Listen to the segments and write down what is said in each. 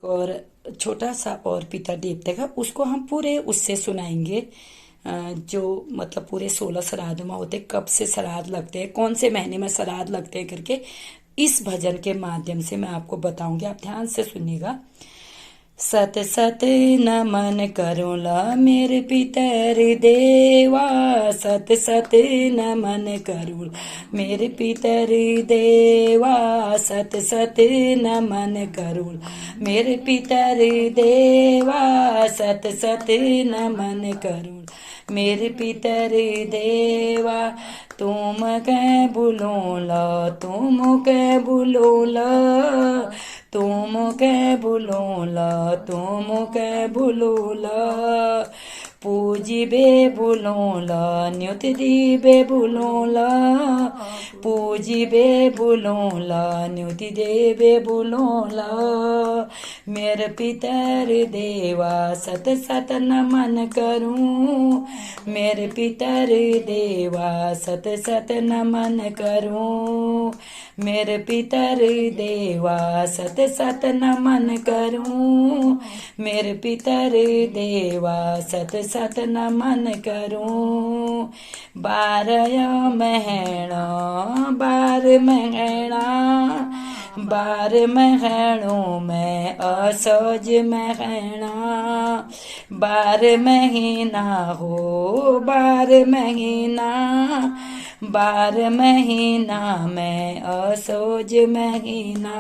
और छोटा सा और पितर देवता का उसको हम पूरे उससे सुनाएंगे। जो मतलब पूरे 16 श्राद्ध में होते, कब से श्राद्ध लगते हैं, कौन से महीने में श्राद्ध लगते हैं करके इस भजन के माध्यम से मैं आपको बताऊंगी। आप ध्यान से सुनिएगा। सत सत नमन करुणा मेरे पितर देवा, सत सत नमन करुणा मेरे पितर देवा, सत सत नमन करुणा मेरे पितर देवा, सत सत नमन करुणा मेरे पितर देवा। तुम कै बुलोला, तुम कै बुलोला, तुम कै बुलोला, तुम कै बुलोला, पूजिबे बुलोला, न्युत दीबे बुलोला, पूजिबे बुलोला, न्युत देबे बुलोला। मेरे पितर देवा सत सत नमन करूं, मेरे पितर देवा सत सत नमन करूं, मेरे पितर देवा सत सत नमन करूं, मेरे पितर देवा सत सत नमन करूं। बारय महणा, बार महणा, बार महणों में असोज महणा, बार महीना हो, बार महीना, बार महीना में असोज महीना,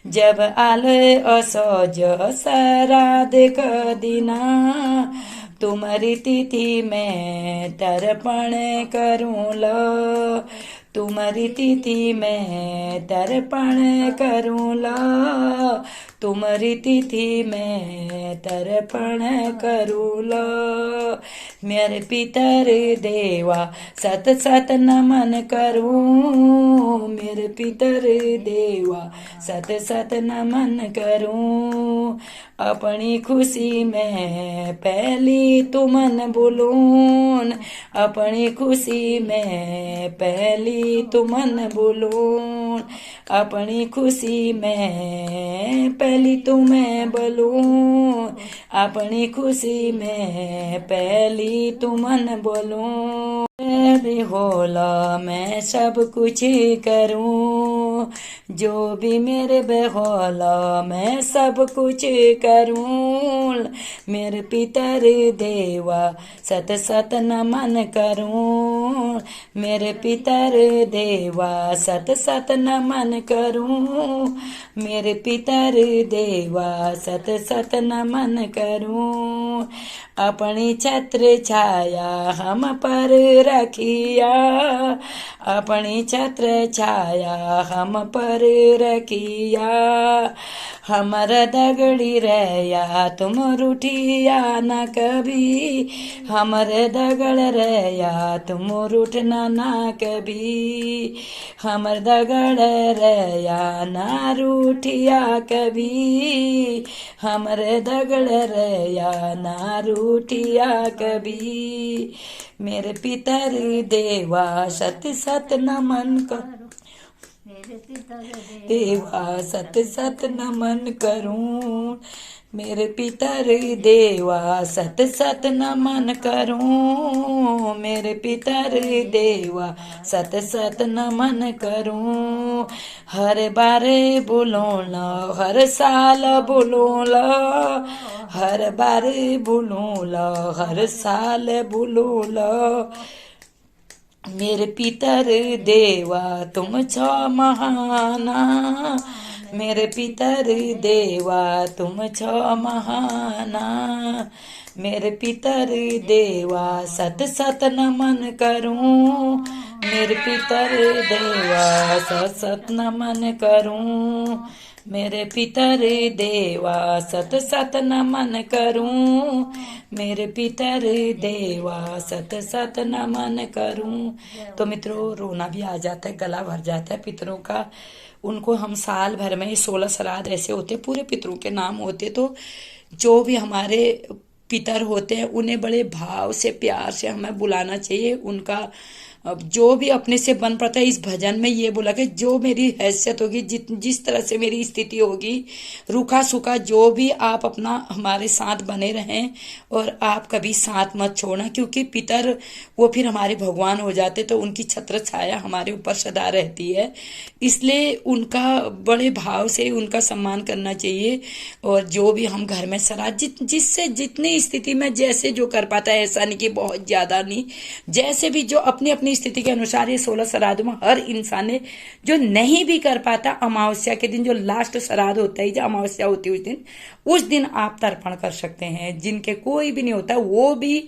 जब आल असोज श्राद्ध क दिना, तुम्हारी तिथि में तर्पण करूँ लो, तुम्हारी तिथि में तर्पण करूँ लो, तुम्हारी तिथि में तर्पण करूँ लो। मेरे पितर देवा सत सत नमन करूं, मेरे पितर देवा सत सत नमन करूं। अपनी खुशी में पहली तुमन बुलून, अपनी खुशी में पहली तुमन बुलून, अपनी खुशी में पहली तुम्हें बोलूं, अपनी खुशी में पहली तुमन बोलूं। भी होला मैं सब कुछ करूं, जो भी मेरे बेहोला मैं सब कुछ करूं। मेरे पितर देवा सत सत नमन करूं, मेरे पितर देवा सत सत नमन करूं, मेरे पितर देवा सत सत नमन करूं। अपनी छत्र छाया हम पर रखिया, अपनी छत्र छाया हम पर रखिया, हमर दगड़ी रहया तुम रूठिया न कभी, हमर दगड़ रहया तुम रूठना ना कभी, हमर दगड़ रहया ना रूठिया कभी, हमर दगड़ रहया ना रूठिया कभी। मेरे पितर देवा सत सत नमन कर, देवा सत सत नमन करूं, मेरे पितर देवा सत सत नमन करूं, मेरे पितर देवा सत सत नमन करूं। हर बारे बुलोला, हर साल बुलोला, हर बारे बुलोला, हर साल बुलोला। मेरे पितर देवा तुम छो महाना, मेरे पितर देवा तुम छो महाना, मेरे पितर देवा सत सत नमन करूं, मेरे पितर देवा सत सत नमन करूं, मेरे पितर देवा सत सत नमन करूं, मेरे पितर देवा सत सत नमन करूं। तो मित्रों रोना भी आ जाता है, गला भर जाता है पितरों का। उनको हम साल भर में 16 श्राद्ध ऐसे होते, पूरे पितरों के नाम होते। तो जो भी हमारे पितर होते हैं उन्हें बड़े भाव से प्यार से हमें बुलाना चाहिए, उनका अब जो भी अपने से बन पड़ता है, इस भजन में ये बोला कि जो मेरी हैसियत होगी, जिस तरह से मेरी स्थिति होगी, रूखा सूखा जो भी, आप अपना हमारे साथ बने रहें और आप कभी साथ मत छोड़ना, क्योंकि पितर वो फिर हमारे भगवान हो जाते, तो उनकी छत्र छाया हमारे ऊपर सदा रहती है। इसलिए उनका बड़े भाव से उनका सम्मान करना चाहिए। और जो भी हम घर में सलाह जिससे जितनी स्थिति में जैसे जो कर पाता है, ऐसा नहीं कि बहुत ज्यादा नहीं, जैसे भी जो अपनी अपनी स्थिति के अनुसार, ये 16 श्राद्ध में हर इंसान ने जो नहीं भी कर पाता, अमावस्या के दिन जो लास्ट श्राद्ध होता है, जो अमावस्या होती है उस दिन आप तर्पण कर सकते हैं। जिनके कोई भी नहीं होता वो भी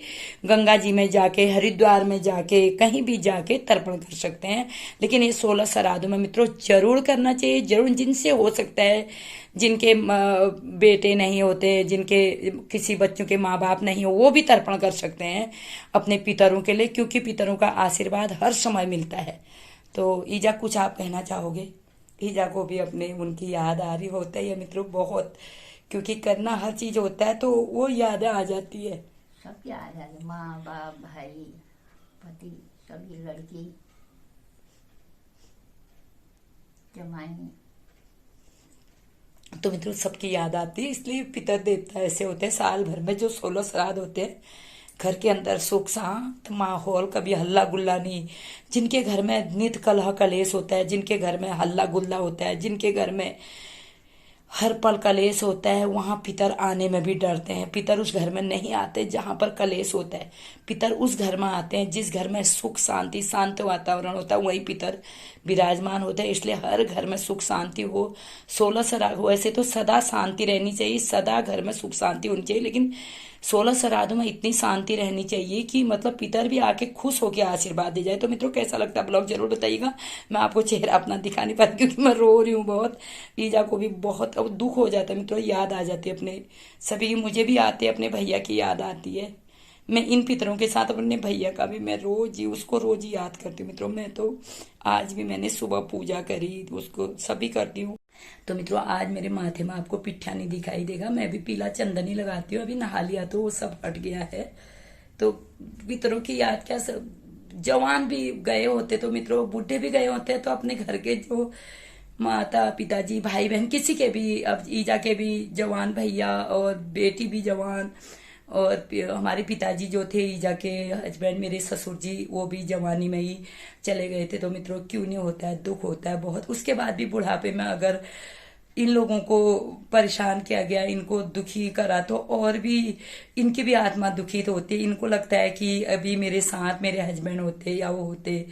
गंगा जी में जाके, हरिद्वार में जाके, कहीं भी जाके तर्पण कर सकते हैं। लेकिन ये 16 श्राद्धों में मित्रों जरूर करना चाहिए, जरूर, जिनसे हो सकता है, जिनके बेटे नहीं होते, जिनके किसी बच्चों के माँ बाप नहीं हो, वो भी तर्पण कर सकते हैं अपने पितरों के लिए, क्योंकि पितरों का आशीर्वाद हर समय मिलता है। तो ईजा, कुछ आप कहना चाहोगे? ईजा को भी अपने उनकी याद आ रही होता है मित्रों बहुत, क्योंकि करना हर चीज होता है तो वो यादें आ जाती है। सब याद आ, माँ बाप भाई पति सभी, लड़की जमाई, तो मित्रों सबकी याद आती है। इसलिए पितर देवता ऐसे होते हैं, साल भर में जो 16 श्राद्ध होते हैं, घर के अंदर सुख शांत माहौल, कभी हल्ला गुल्ला नहीं। जिनके घर में नित कलह कलेश होता है, जिनके घर में हल्ला गुल्ला होता है, जिनके घर में हर पल कलेश होता है, वहां पितर आने में भी डरते हैं। पितर उस घर में नहीं आते जहां पर कलेश होता है, पितर उस घर में आते हैं जिस घर में सुख शांति शांत वातावरण होता है, वही पितर विराजमान होते हैं। इसलिए हर घर में सुख शांति हो, 16 श्राद्ध हो, ऐसे तो सदा शांति रहनी चाहिए, सदा घर में सुख शांति होनी चाहिए, लेकिन 16 श्राद्धों में इतनी शांति रहनी चाहिए कि मतलब पितर भी आके खुश होकर आशीर्वाद दे जाए। तो मित्रों कैसा लगता है ब्लॉग जरूर बताइएगा। मैं आपको चेहरा अपना दिखा नहीं पाती क्योंकि मैं रो रही हूँ बहुत। ईजा को भी बहुत अब दुख हो जाता है मित्रों, याद आ जाती है अपने सभी, मुझे भी आते अपने भैया की याद आती है। मैं इन पितरों के साथ अपने भैया का भी मैं रोज ही उसको रोज ही याद करती हूँ मित्रों। मैं तो आज भी मैंने सुबह पूजा करी, उसको सभी करती हूँ। तो मित्रों आज मेरे माथे में आपको पिट्ठा नहीं दिखाई देगा, मैं भी पीला चंदन ही लगाती हूँ, अभी नहा लिया तो वो सब हट गया है। तो पितरों की याद क्या, सब जवान भी गए होते तो मित्रों, बूढ़े भी गए होते तो अपने घर के जो माता पिताजी भाई बहन किसी के भी, अब ईजा के भी जवान भैया और बेटी भी जवान, और हमारे पिताजी जो थे ईजा के हस्बैंड मेरे ससुर जी, वो भी जवानी में ही चले गए थे। तो मित्रों क्यों नहीं होता है, दुख होता है बहुत। उसके बाद भी बुढ़ापे में अगर इन लोगों को परेशान किया गया, इनको दुखी करा, तो और भी इनकी भी आत्मा दुखित होती है। इनको लगता है कि अभी मेरे साथ मेरे हस्बैंड होते या वो होते,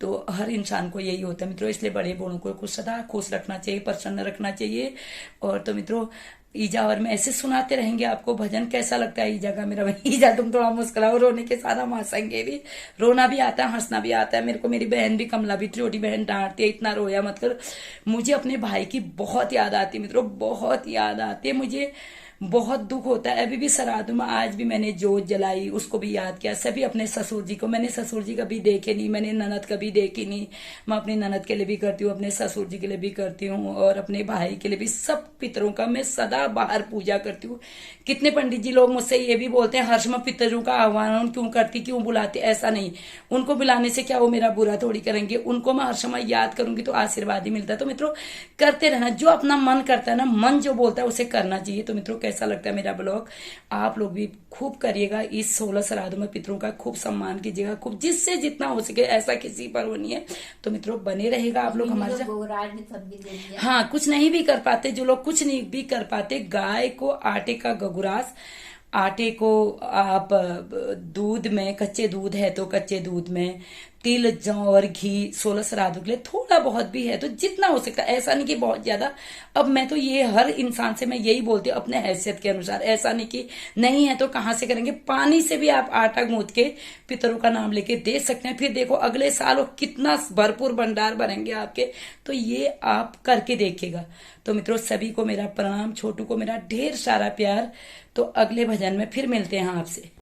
तो हर इंसान को यही होता है मित्रों। इसलिए बड़े बूढ़ों को सदा खुश रखना चाहिए, प्रसन्न रखना चाहिए। और तो मित्रों ईजा और मैं ऐसे सुनाते रहेंगे आपको भजन। कैसा लगता है ईजा का मेरा ईजा तुम थोड़ा मुस्कुराओ, रोने के साथ हम हंसेंगे भी, रोना भी आता है हंसना भी आता है मेरे को। मेरी बहन भी, कमला भी, छोटी बहन डांटती है इतना रोया मत कर। मुझे अपने भाई की बहुत याद आती है मित्रों, बहुत याद आती है मुझे, बहुत दुख होता है। अभी भी श्राद्ध में आज भी मैंने जोत जलाई, उसको भी याद किया, सभी अपने ससुर जी को। मैंने ससुर जी कभी देखे नहीं, मैंने ननद कभी देखी नहीं। मैं अपनी ननद के लिए भी करती हूँ, अपने ससुर जी के लिए भी करती हूँ, और अपने भाई के लिए भी। सब पितरों का मैं सदा बाहर पूजा करती हूँ। कितने पंडित जी लोग मुझसे ये भी बोलते हैं हर्ष में पितरों का आह्वान क्यों करती, क्यों बुलाती। ऐसा नहीं, उनको बुलाने से क्या वो मेरा बुरा थोड़ी करेंगे, उनको मैं हर समय याद करूंगी तो आशीर्वाद ही मिलता है। तो मित्रों करते रहना, जो अपना मन करता है ना, मन जो बोलता है उसे करना चाहिए। तो मित्रों कैसा लगता है मेरा ब्लॉग, आप लोग भी खूब करिएगा। इस 16 श्राद्धों में पितरों का खूब सम्मान कीजिएगा, खूब जिससे जितना हो सके। ऐसा किसी पर वो नहीं है। तो मित्रों बने रहेगा आप लोग हमारे साथ। हाँ, कुछ नहीं भी कर पाते, जो लोग कुछ नहीं भी कर पाते, गाय को आटे का गगुरास, आटे को आप दूध में, कच्चे दूध है तो कच्चे दूध में तिल, जौ और घी 16 श्राद्धों के लिए थोड़ा बहुत भी है तो जितना हो सकता है, ऐसा नहीं कि बहुत ज्यादा। अब मैं तो ये हर इंसान से मैं यही बोलती हूँ अपने हैसियत के अनुसार, ऐसा नहीं कि नहीं है तो कहाँ से करेंगे। पानी से भी आप आटा गूंथ के पितरों का नाम लेके दे सकते हैं, फिर देखो अगले साल वो कितना भरपूर भंडार भरेंगे आपके। तो ये आप करके देखिएगा। तो मित्रों सभी को मेरा प्रणाम, छोटू को मेरा ढेर सारा प्यार। तो अगले भजन में फिर मिलते हैं आपसे।